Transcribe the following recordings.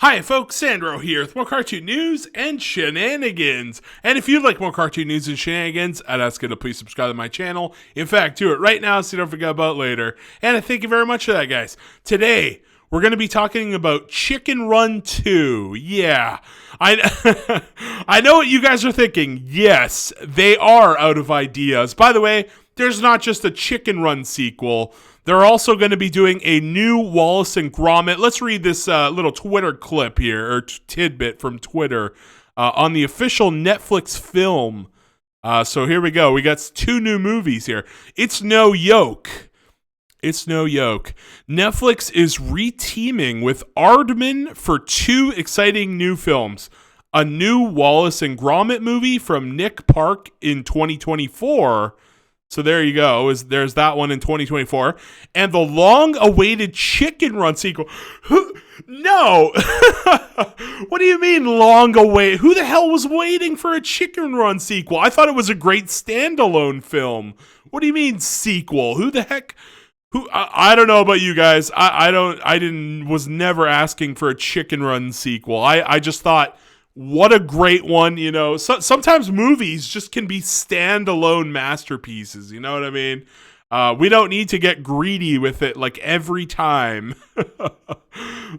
Hi folks, Sandro here with more cartoon news and shenanigans. And if you'd like more cartoon news and shenanigans, I'd ask you to please subscribe to my channel. In fact, do it right now so you don't forget about it later. And I thank you very much for that, guys. Today, we're going to be talking about Chicken Run 2. Yeah, I, I know what you guys are thinking. Yes, they are out of ideas. By the way, there's not just a Chicken Run sequel. They're also going to be doing a new Wallace and Gromit. Let's read this little Twitter clip here, or tidbit from Twitter, on the official Netflix film. So here we go. We got two new movies here. It's no yoke. It's no yoke. Netflix is reteaming with Aardman for two exciting new films. A new Wallace and Gromit movie from Nick Park in 2024. So there you go. There's that one in 2024. And the long-awaited Chicken Run sequel. No. What do you mean long-awaited? Who the hell was waiting for a Chicken Run sequel? I thought it was a great standalone film. What do you mean sequel? Who the heck? I don't know about you guys. Was never asking for a Chicken Run sequel. I just thought, what a great one, you know. Sometimes movies just can be standalone masterpieces, you know what I mean? We don't need to get greedy with it like every time.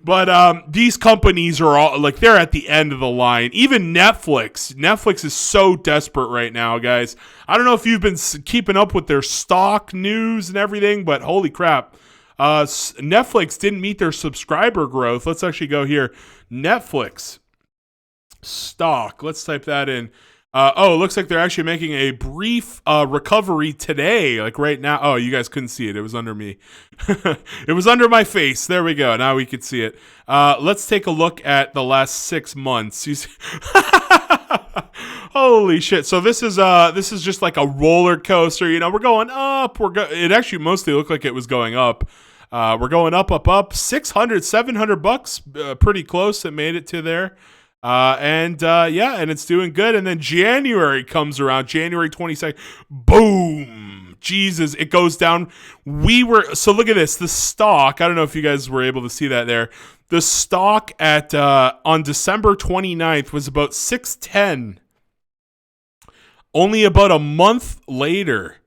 But these companies are all like, they're at the end of the line. Even Netflix is so desperate right now, guys. I don't know if you've been keeping up with their stock news and everything, but holy crap. Netflix didn't meet their subscriber growth. Let's actually go here. Netflix stock. Let's type that in. It looks like they're actually making a brief recovery today, like right now. Oh, you guys couldn't see it. It was under me. It was under my face. There we go. Now we can see it. Let's take a look at the last 6 months. Holy shit. So this is just like a roller coaster. You know, we're going up. It actually mostly looked like it was going up. We're going up, up, up. $600-$700. Pretty close. It made it to there. And it's doing good. And then January comes around, January 22nd. Boom. Jesus, it goes down. So look at this. The stock, I don't know if you guys were able to see that there. The stock at on December 29th was about 610. Only about a month later.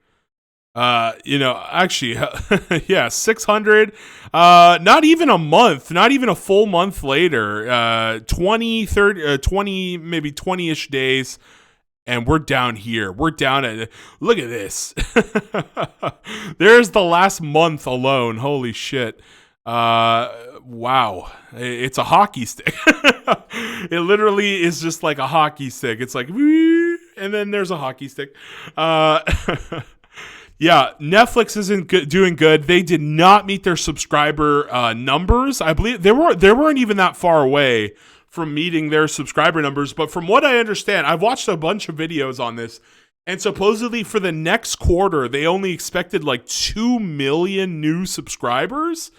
Actually, yeah, 600, not even a month, not even a full month later, 20, 30, 20, maybe 20-ish days. And we're down here. We're down at, look at this. There's the last month alone. Holy shit. Wow. It's a hockey stick. It literally is just like a hockey stick. It's like, and then there's a hockey stick. Yeah, Netflix isn't doing good. They did not meet their subscriber numbers. I believe they weren't even that far away from meeting their subscriber numbers. But from what I understand, I've watched a bunch of videos on this, and supposedly for the next quarter, they only expected like 2 million new subscribers.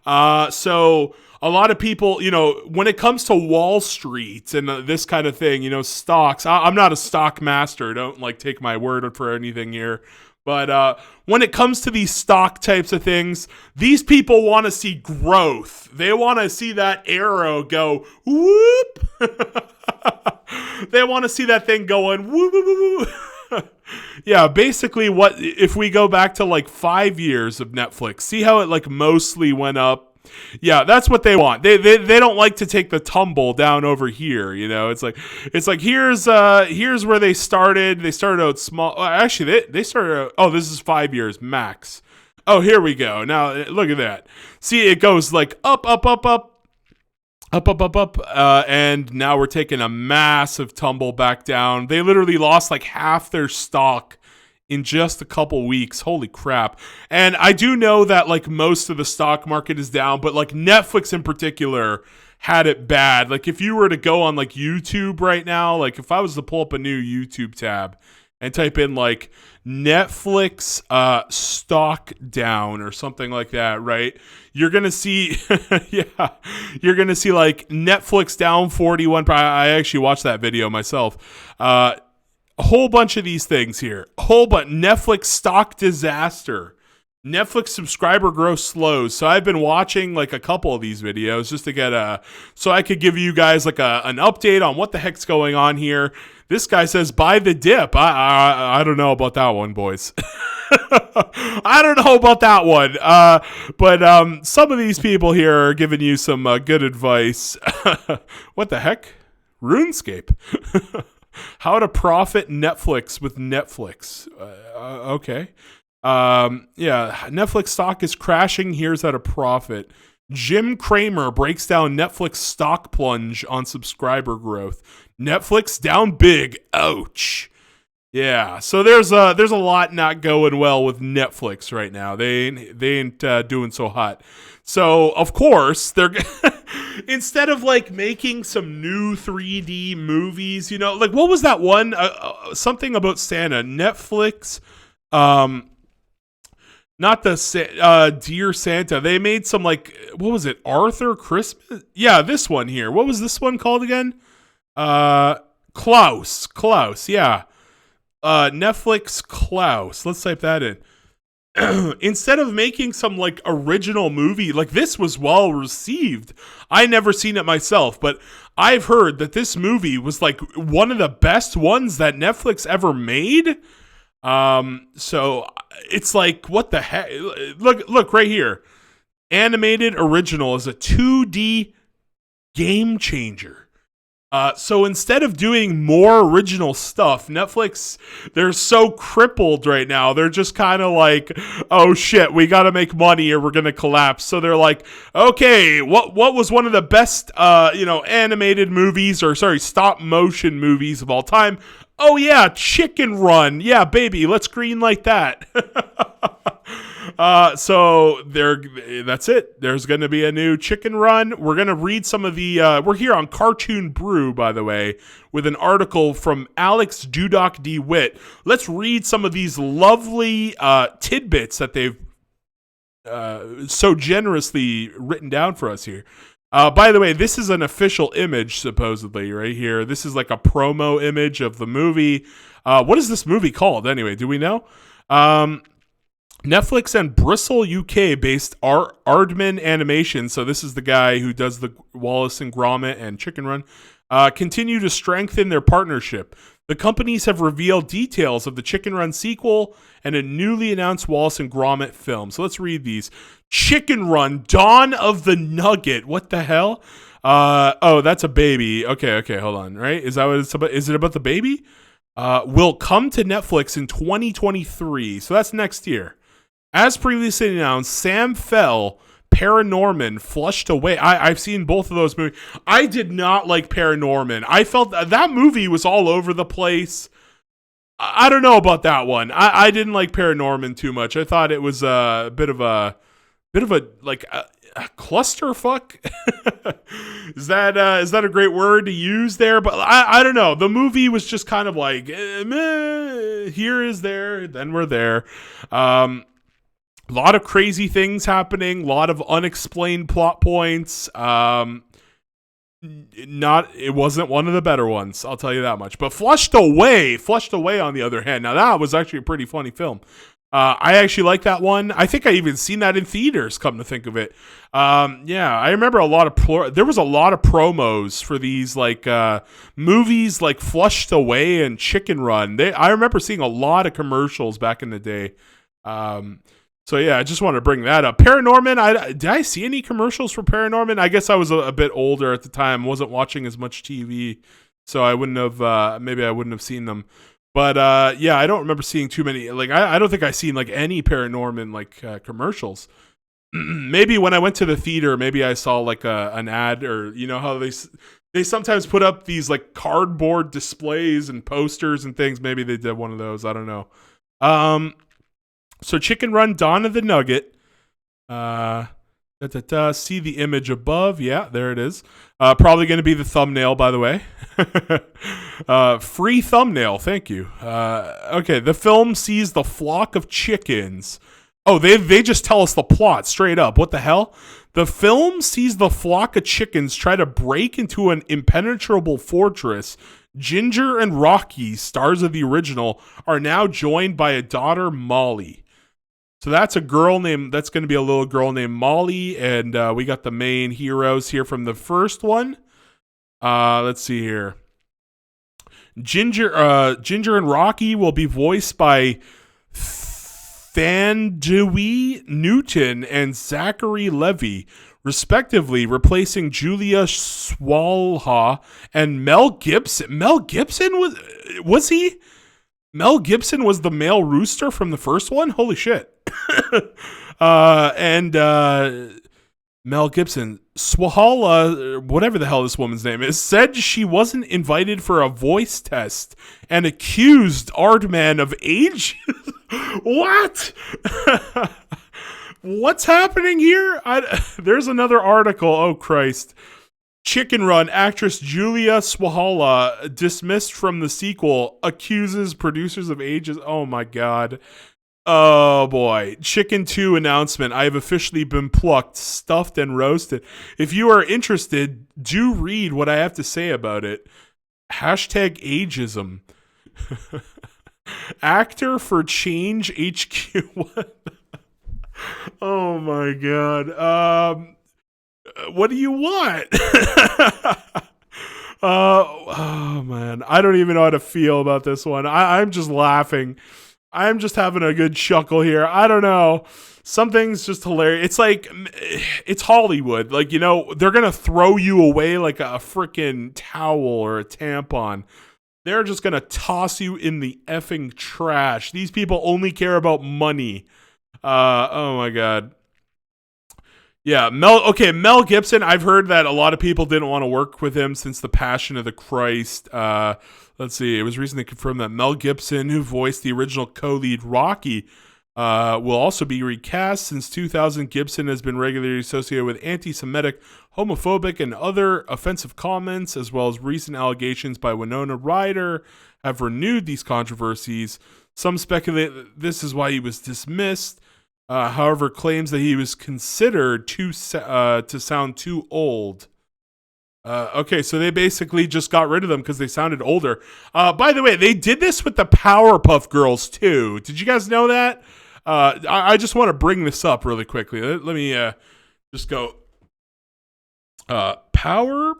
So a lot of people, you know, when it comes to Wall Street and this kind of thing, you know, stocks. I'm not a stock master. Don't like take my word for anything here. But when it comes to these stock types of things, these people want to see growth. They want to see that arrow go whoop. They want to see that thing going whoop, whoop, whoop. Yeah, basically what if we go back to like 5 years of Netflix, see how it like mostly went up. Yeah, that's what they want. They don't like to take the tumble down over here, you know. It's like here's where they started. They started out small. Actually, they started out, oh, this is 5 years max. Oh, here we go. Now look at that. See, it goes like up, up, up, up, up, up, up, up, and now we're taking a massive tumble back down. They literally lost like half their stock in just a couple weeks. Holy crap. And I do know that like most of the stock market is down, but like Netflix in particular had it bad. Like if you were to go on like YouTube right now, like if I was to pull up a new YouTube tab and type in like Netflix stock down or something like that, right? You're going to see, yeah, you're going to see like Netflix down 41. I actually watched that video myself. A whole bunch of these things here. A whole bunch. Netflix stock disaster. Netflix subscriber growth slows. So I've been watching like a couple of these videos just to get so I could give you guys like an update on what the heck's going on here. This guy says buy the dip. I don't know about that one, boys. I don't know about that one. But some of these people here are giving you some good advice. What the heck? RuneScape. How to profit Netflix with Netflix. Okay. Yeah, Netflix stock is crashing. Here's how to profit. Jim Cramer breaks down Netflix stock plunge on subscriber growth. Netflix down big. Ouch. Yeah, so there's a lot not going well with Netflix right now. They ain't doing so hot. So of course they're instead of like making some new 3D movies, you know, like what was that one? Something about Santa. Netflix. Not the Dear Santa. They made some like, what was it? Arthur Christmas? Yeah, this one here. What was this one called again? Klaus. Yeah. Netflix Klaus. Let's type that in. Instead of making some like original movie, like this was well received. I never seen it myself, but I've heard that this movie was like one of the best ones that Netflix ever made. So it's like, what the heck? Look right here. Animated original is a 2D game changer. So instead of doing more original stuff, Netflix, they're so crippled right now. They're just kind of like, oh shit, we got to make money or we're going to collapse. So they're like, okay, what was one of the best, animated movies or stop motion movies of all time? Oh yeah, Chicken Run. Yeah, baby, let's greenlight that. So that's it. There's going to be a new Chicken Run. We're going to read some of the, we're here on Cartoon Brew, by the way, with an article from Alex Dudok DeWitt. Let's read some of these lovely tidbits that they've so generously written down for us here. By the way, this is an official image, supposedly, right here. This is like a promo image of the movie. What is this movie called, anyway? Do we know? Netflix and Bristle UK-based Aardman Animation, so this is the guy who does the Wallace and Gromit and Chicken Run, continue to strengthen their partnership. The companies have revealed details of the Chicken Run sequel and a newly announced Wallace and Gromit film. So let's read these. Chicken Run, Dawn of the Nugget. What the hell? Oh, that's a baby. Okay, hold on. Right? Is that what it's about? Is it about the baby? Will come to Netflix in 2023. So that's next year. As previously announced, Sam Fell, Paranorman, Flushed Away. I've seen both of those movies. I did not like Paranorman. I felt that movie was all over the place. I don't know about that one. I didn't like Paranorman too much. I thought it was a bit of a like a clusterfuck. Is that a great word to use there? But I don't know. The movie was just kind of like here is there, then we're there. A lot of crazy things happening, a lot of unexplained plot points. It wasn't one of the better ones, I'll tell you that much. But Flushed Away on the other hand, now that was actually a pretty funny film. I actually like that one. I think I even seen that in theaters, come to think of it. Yeah, I remember there was a lot of promos for these like movies like Flushed Away and Chicken Run. I remember seeing a lot of commercials back in the day. So yeah, I just want to bring that up. Paranorman, did I see any commercials for Paranorman? I guess I was a bit older at the time, wasn't watching as much TV, so I wouldn't have maybe I wouldn't have seen them. But yeah, I don't remember seeing too many. Like I don't think I seen like any Paranorman like commercials. Maybe when I went to the theater, maybe I saw like an ad, or you know how they sometimes put up these like cardboard displays and posters and things. Maybe they did one of those. I don't know. So Chicken Run, Dawn of the Nugget. See the image above. Yeah, there it is. Probably going to be the thumbnail, by the way. Free thumbnail. Thank you. Okay, the film sees the flock of chickens. Oh, they just tell us the plot straight up. What the hell? The film sees the flock of chickens try to break into an impenetrable fortress. Ginger and Rocky, stars of the original, are now joined by a daughter, Molly. So that's that's going to be a little girl named Molly, and we got the main heroes here from the first one. Let's see here. Ginger and Rocky will be voiced by Thandwi Newton and Zachary Levy, respectively, replacing Julia Swalha and Mel Gibson. Mel Gibson was he? Mel Gibson was the male rooster from the first one? Holy shit. And Mel Gibson, Swahala, whatever the hell this woman's name is, said she wasn't invited for a voice test and accused Aardman of age. What? What's happening here? There's another article. Oh, Christ. Chicken Run actress Julia Swahala dismissed from the sequel, accuses producers of ages. Oh, my God. Oh boy. Chicken 2 announcement. I have officially been plucked, stuffed, and roasted. If you are interested, do read what I have to say about it. Hashtag ageism. Actor for Change HQ. What? Oh my God. What do you want? Oh man. I don't even know how to feel about this one. I'm just laughing. I'm just having a good chuckle here. I don't know. Something's just hilarious. It's like, it's Hollywood. Like, you know, they're going to throw you away like a freaking towel or a tampon. They're just going to toss you in the effing trash. These people only care about money. Oh my God. Yeah, Mel Gibson, I've heard that a lot of people didn't want to work with him since The Passion of the Christ. Let's see, it was recently confirmed that Mel Gibson, who voiced the original co-lead Rocky, will also be recast. Since 2000, Gibson has been regularly associated with anti-Semitic, homophobic, and other offensive comments, as well as recent allegations by Winona Ryder have renewed these controversies. Some speculate that this is why he was dismissed. However, claims that he was considered to sound too old. Okay, so they basically just got rid of them because they sounded older. By the way, they did this with the Powerpuff Girls too. Did you guys know that? I just want to bring this up really quickly. Let me just go. Powerpuff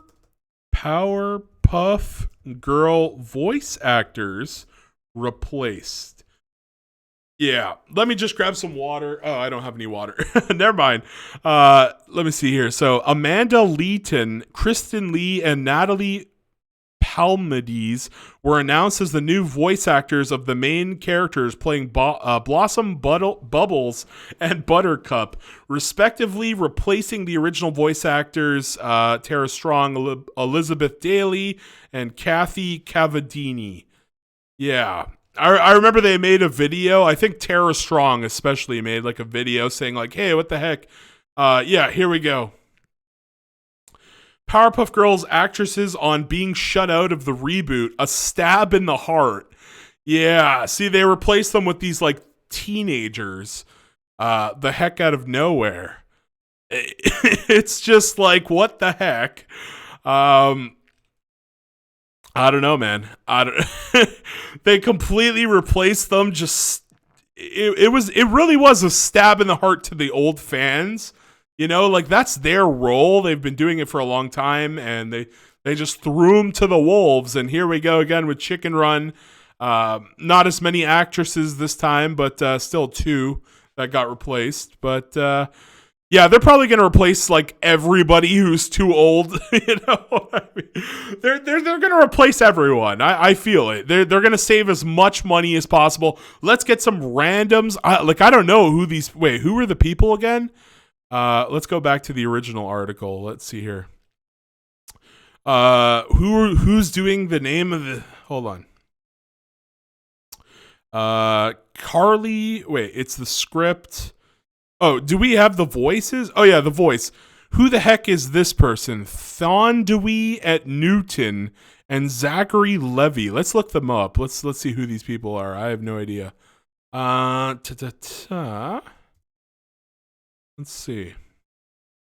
Girl voice actors replaced. Yeah, let me just grab some water. Oh, I don't have any water. Never mind. Let me see here. So Amanda Leeton, Kristen Lee, and Natalie Palmades were announced as the new voice actors of the main characters playing Blossom, Bubbles, and Buttercup, respectively, replacing the original voice actors Tara Strong, Elizabeth Daly, and Kathy Cavadini. Yeah. I remember they made a video. I think Tara Strong especially made like a video saying like, hey, what the heck? Yeah, here we go. Powerpuff Girls actresses on being shut out of the reboot. A stab in the heart. Yeah, see, they replaced them with these like teenagers. The heck out of nowhere. It's just like, what the heck? I don't know, man. They completely replaced them. Just it really was a stab in the heart to the old fans. You know, like that's their role. They've been doing it for a long time, and they just threw them to the wolves. And here we go again with Chicken Run. Not as many actresses this time, but still 2 that got replaced. But yeah, they're probably going to replace like everybody who's too old. You know, I mean, they're going to replace everyone. I feel it. They're going to save as much money as possible. Let's get some randoms. I don't know who these. Wait, who are the people again? Let's go back to the original article. Let's see here. Who's doing the name of the? Hold on. Carly. Wait, it's the script. Oh, do we have the voices? Oh, yeah, the voice. Who the heck is this person? Thandwi at Newton and Zachary Levy. Let's look them up. Let's see who these people are. I have no idea. Let's see.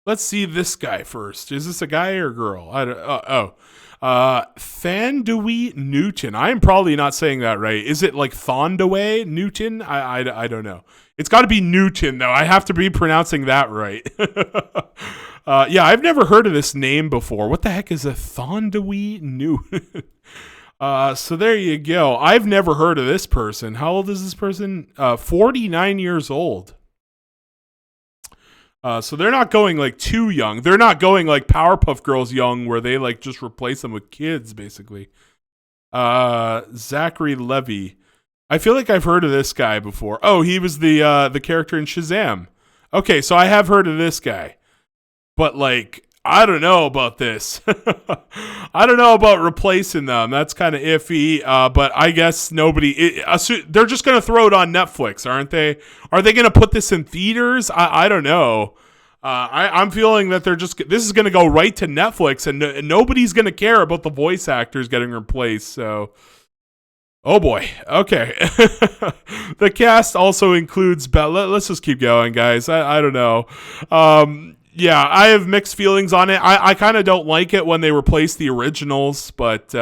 Let's see this guy first. Is this a guy or a girl? I don't. Thandaway Newton. I am probably not saying that right. Is it like Thondaway Newton? I don't know. It's got to be Newton though. I have to be pronouncing that right. Yeah, I've never heard of this name before. What the heck is a Thondaway Newton? So there you go. I've never heard of this person. How old is this person? 49 years old. So they're not going like too young. They're not going like Powerpuff Girls young, where they like just replace them with kids, basically. Zachary Levy. I feel like I've heard of this guy before. Oh, he was the character in Shazam. Okay, so I have heard of this guy, but like I don't know about this. I don't know about replacing them. That's kind of iffy. But I guess they're just going to throw it on Netflix, aren't they? Are they going to put this in theaters? I don't know. I'm feeling that this is going to go right to Netflix, and nobody's going to care about the voice actors getting replaced. So, oh boy. Okay. The cast also includes Bella. Let's just keep going, guys. I don't know. Yeah, I have mixed feelings on it. I kind of don't like it when they replace the originals, but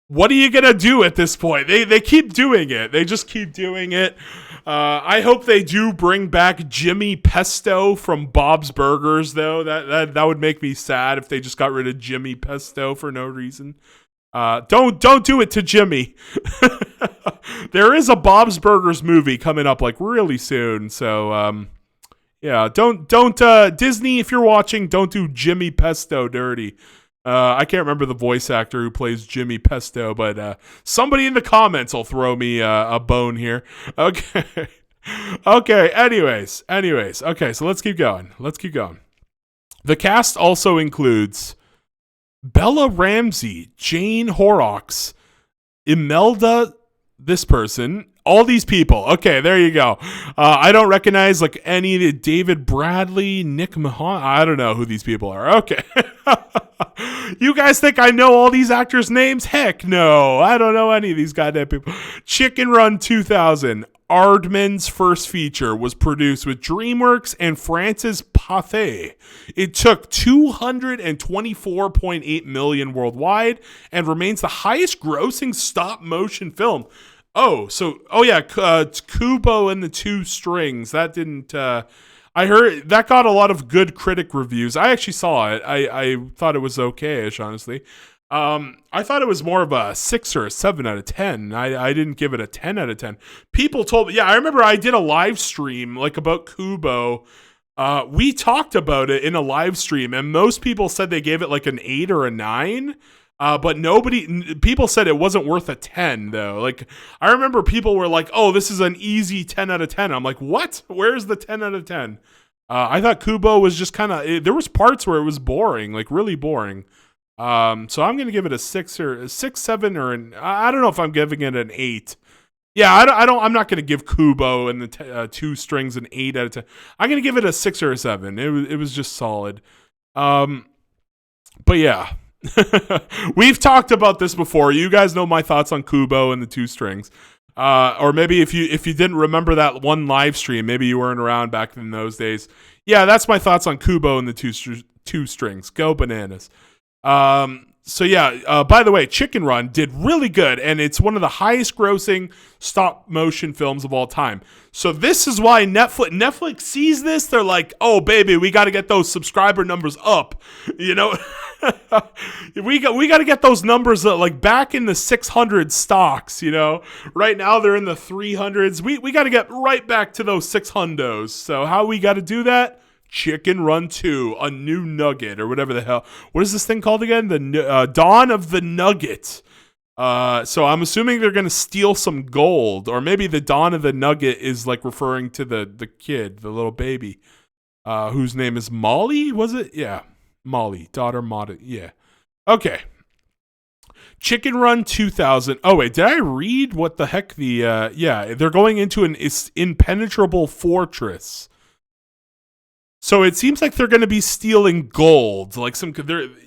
what are you going to do at this point? They keep doing it. They just keep doing it. I hope they do bring back Jimmy Pesto from Bob's Burgers, though. That would make me sad if they just got rid of Jimmy Pesto for no reason. Don't do it to Jimmy. There is a Bob's Burgers movie coming up like really soon, so yeah, don't Disney, if you're watching, don't do Jimmy Pesto dirty. I can't remember the voice actor who plays Jimmy Pesto, but somebody in the comments will throw me a bone here. Okay. Okay, anyways. Okay, so let's keep going. The cast also includes Bella Ramsey, Jane Horrocks, Imelda, this person, all these people. Okay, there you go. I don't recognize like any David Bradley, Nick Mahon. I don't know who these people are. Okay. You guys think I know all these actors' names? Heck no. I don't know any of these goddamn people. Chicken Run 2000. Aardman's first feature was produced with DreamWorks and Francis Pathé. It took $224.8 million worldwide and remains the highest grossing stop motion film. It's Kubo and the Two Strings. That didn't, I heard that got a lot of good critic reviews. I actually saw it. I thought it was okay-ish, honestly. I thought it was more of a 6 or a 7 out of 10. I didn't give it a 10 out of 10. People told me, yeah, I remember I did a live stream like about Kubo. We talked about it in a live stream, and most people said they gave it like an 8 or a 9. But people said it wasn't worth a 10 though. Like I remember people were like, "Oh, this is an easy 10 out of 10." I'm like, "What? Where's the 10 out of 10?" I thought Kubo was just kind of, there was parts where it was boring, like really boring. So I'm going to give it a 6 or a 6, 7 or I don't know if I'm giving it an 8. Yeah, I'm not going to give Kubo and the Two Strings an 8 out of 10. I'm going to give it a 6 or a 7. It was just solid. But yeah. We've talked about this before. You guys know my thoughts on Kubo and the Two Strings. Or maybe if you didn't remember that one live stream, maybe you weren't around back in those days. Yeah, that's my thoughts on Kubo and the Two Strings. Go bananas. So yeah, by the way, Chicken Run did really good, and it's one of the highest grossing stop motion films of all time. So this is why Netflix sees this. They're like, "Oh baby, we got to get those subscriber numbers up." You know, we got to get those numbers like back in the 600 stocks. You know, right now they're in the 300s. We got to get right back to those 600s. So how we got to do that? Chicken Run 2, a new Nugget, or whatever the hell. What is this thing called again? The Dawn of the Nugget. So I'm assuming they're going to steal some gold, or maybe the Dawn of the Nugget is like referring to the kid, the little baby, whose name is Molly, was it? Yeah, Molly, daughter Molly, yeah. Okay. Chicken Run 2000. Oh, wait, did I read what the heck yeah, they're going into an impenetrable fortress. So it seems like they're going to be stealing gold, like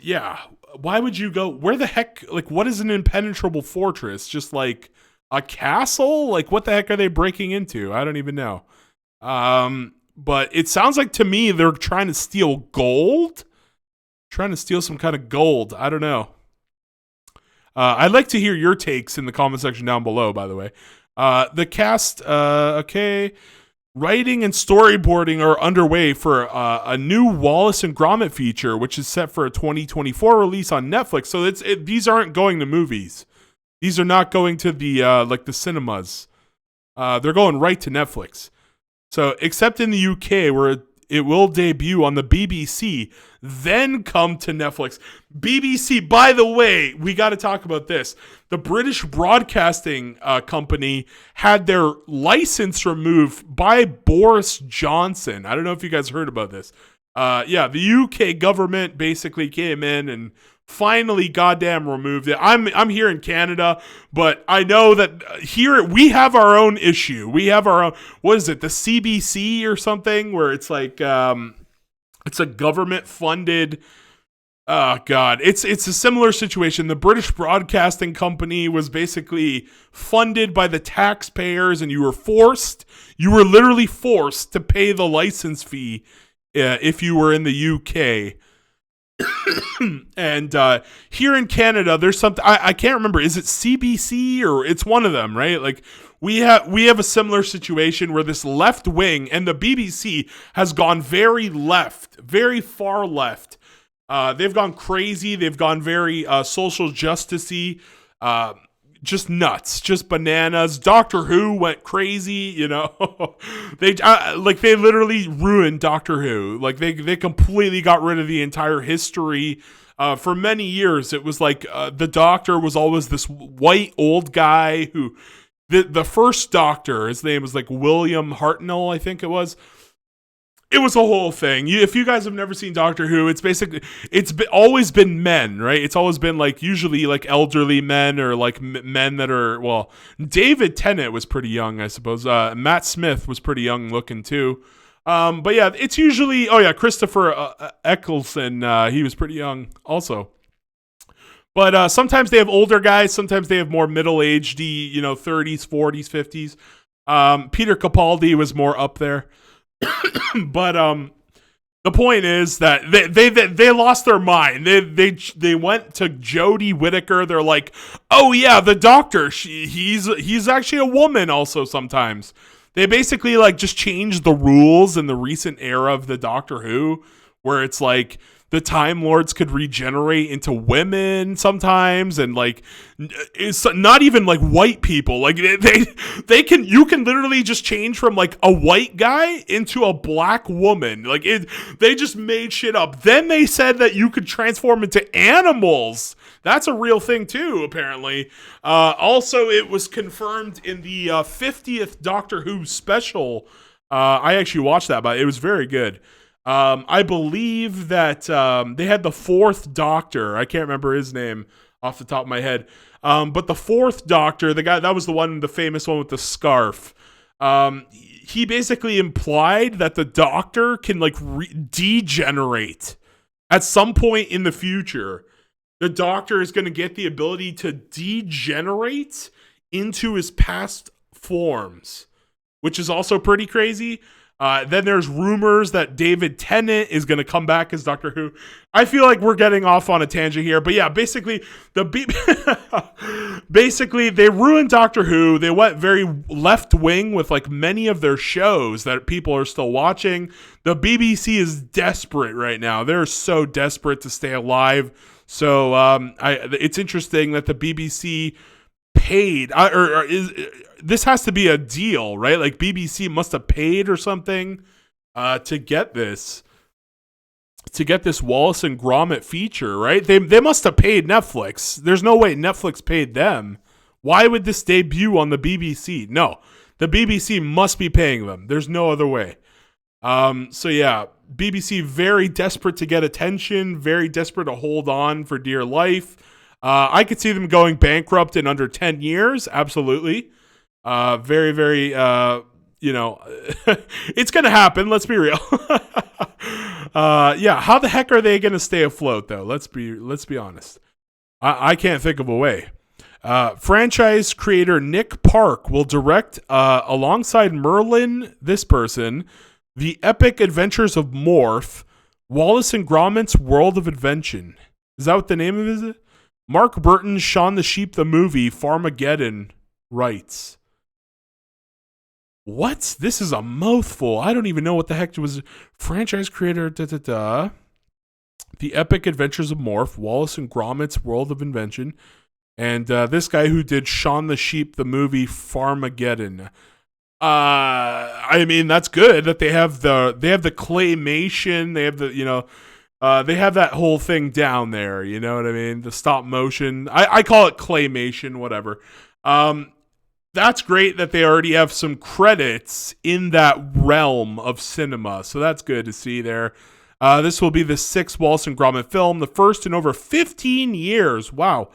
yeah. Why would you go? Where the heck? Like, what is an impenetrable fortress? Just like a castle? Like, what the heck are they breaking into? I don't even know. But it sounds like to me they're trying to steal gold. Trying to steal some kind of gold. I don't know. I'd like to hear your takes in the comment section down below, by the way. The cast, okay. Writing and storyboarding are underway for a new Wallace and Gromit feature, which is set for a 2024 release on Netflix. So these aren't going to movies. These are not going to the like the cinemas. They're going right to Netflix. So except in the UK where it will debut on the BBC, then come to Netflix. BBC, by the way, we got to talk about this. The British Broadcasting Company had their license removed by Boris Johnson. I don't know if you guys heard about this. Yeah, the UK government basically came in and finally goddamn removed it. I'm here in Canada, but I know that here we have our own issue. We have our own, what is it, the CBC or something, where it's like it's a government funded it's a similar situation. The British Broadcasting Company was basically funded by the taxpayers, and you were literally forced to pay the license fee if you were in the UK. And here in Canada, there's something I can't remember. Is it CBC or it's one of them, right? Like we have a similar situation where this left wing, and the BBC has gone very left, very far left. They've gone crazy. They've gone very social justice-y. Just nuts, just bananas. Doctor Who went crazy, you know. They literally ruined Doctor Who. Like they completely got rid of the entire history. For many years, it was like the Doctor was always this white old guy who, the first Doctor, his name was like William Hartnell, I think it was. It was a whole thing. If you guys have never seen Doctor Who, it's always been men, right? It's always been like usually like elderly men or like men that are, well, David Tennant was pretty young, I suppose. Matt Smith was pretty young looking too. But yeah, it's usually, Christopher Eccleston, he was pretty young also. But sometimes they have older guys. Sometimes they have more middle-aged, 30s, 40s, 50s. Peter Capaldi was more up there. But the point is that they lost their mind. They went to Jodie Whittaker. They're like, oh yeah, the Doctor. He's actually a woman also sometimes. They basically like just changed the rules in the recent era of the Doctor Who, where it's like the Time Lords could regenerate into women sometimes, and like it's not even like white people. Like you can literally just change from like a white guy into a black woman. Like they just made shit up. Then they said that you could transform into animals. That's a real thing too, apparently. Also, it was confirmed in the 50th Doctor Who special. I actually watched that, but it was very good. I believe that they had the fourth Doctor. I can't remember his name off the top of my head. But the fourth Doctor, the guy that was the famous one with the scarf. He basically implied that the Doctor can like degenerate at some point in the future. The Doctor is going to get the ability to degenerate into his past forms, which is also pretty crazy. Then there's rumors that David Tennant is going to come back as Doctor Who. I feel like we're getting off on a tangent here, but yeah, basically they ruined Doctor Who. They went very left wing with like many of their shows that people are still watching. The BBC is desperate right now. They're so desperate to stay alive. So it's interesting that the BBC paid this has to be a deal, right? Like BBC must have paid or something to get this Wallace and Gromit feature, right? They must have paid Netflix. There's no way Netflix paid them. Why would this debut on the BBC? No, the BBC must be paying them. There's no other way. So yeah, BBC very desperate to get attention, very desperate to hold on for dear life. I could see them going bankrupt in under 10 years. Absolutely. Very, very, it's going to happen. Let's be real. Yeah. How the heck are they going to stay afloat though? Let's be honest. I can't think of a way. Franchise creator Nick Park will direct, alongside Merlin, this person, The Epic Adventures of Morph, Wallace and Gromit's World of Invention. Is that what the name of it is? Mark Burton's Shaun the Sheep the movie, Farmageddon writes. What? This is a mouthful. I don't even know what the heck it was. Franchise creator, The Epic Adventures of Morph, Wallace and Gromit's World of Invention. And this guy who did Shaun the Sheep, the movie Farmageddon. I mean, that's good that they have the claymation. They have they have that whole thing down there. You know what I mean? The stop motion. I call it claymation, whatever. That's great that they already have some credits in that realm of cinema. So that's good to see there. This will be the 6th Wallace and Gromit film, the first in over 15 years. Wow.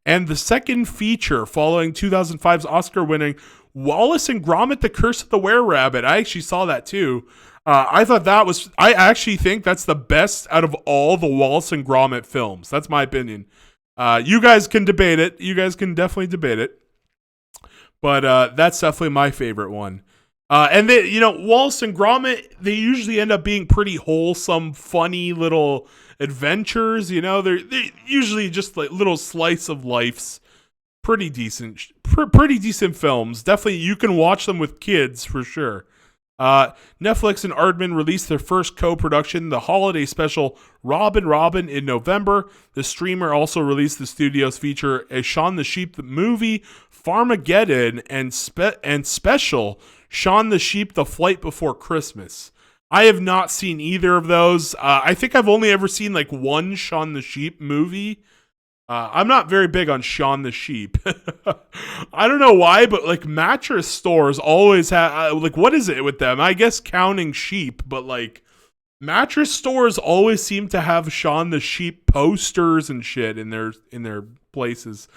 And the second feature following 2005's Oscar-winning Wallace and Gromit: The Curse of the Were-Rabbit. I actually saw that too. I actually think that's the best out of all the Wallace and Gromit films. That's my opinion. You guys can debate it. You guys can definitely debate it. But that's definitely my favorite one. And they, Wallace and Gromit, they usually end up being pretty wholesome, funny little adventures. They're usually just like little slice of life's pretty decent films. Definitely, you can watch them with kids for sure. Netflix and Aardman released their first co-production, the holiday special Robin in November. The streamer also released the studio's feature, a Shaun the Sheep the movie, Farmageddon, and special Shaun the Sheep: The Flight Before Christmas. I have not seen either of those. I think I've only ever seen like one Shaun the Sheep movie. I'm not very big on Shaun the Sheep. I don't know why, but like mattress stores always have like, what is it with them? I guess counting sheep, but like mattress stores always seem to have Shaun the Sheep posters and shit in their places.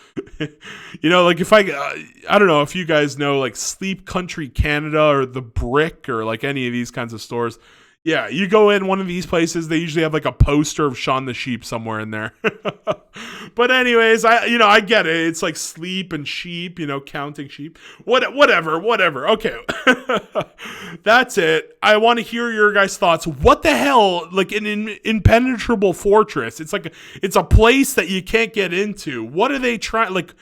Like if I don't know if you guys know like Sleep Country Canada or The Brick or like any of these kinds of stores. Yeah, you go in one of these places, they usually have like a poster of Shaun the Sheep somewhere in there. But anyways, I get it. It's like sleep and sheep, counting sheep. Whatever. Okay. That's it. I want to hear your guys' thoughts. What the hell? Like an impenetrable fortress. It's a place that you can't get into. What are they trying? Like,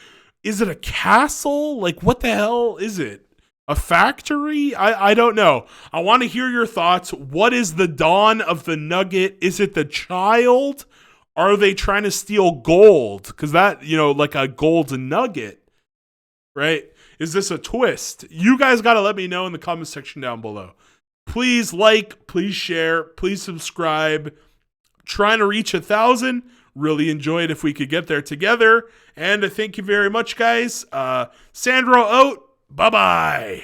is it a castle? Like, what the hell is it? A factory? I don't know. I want to hear your thoughts. What is the dawn of the Nugget? Is it the child? Are they trying to steal gold? Because that, like a gold nugget, right? Is this a twist? You guys got to let me know in the comment section down below. Please like, please share, please subscribe. Trying to reach 1,000. Really enjoy it if we could get there together. And thank you very much, guys. Sandro out. Bye-bye.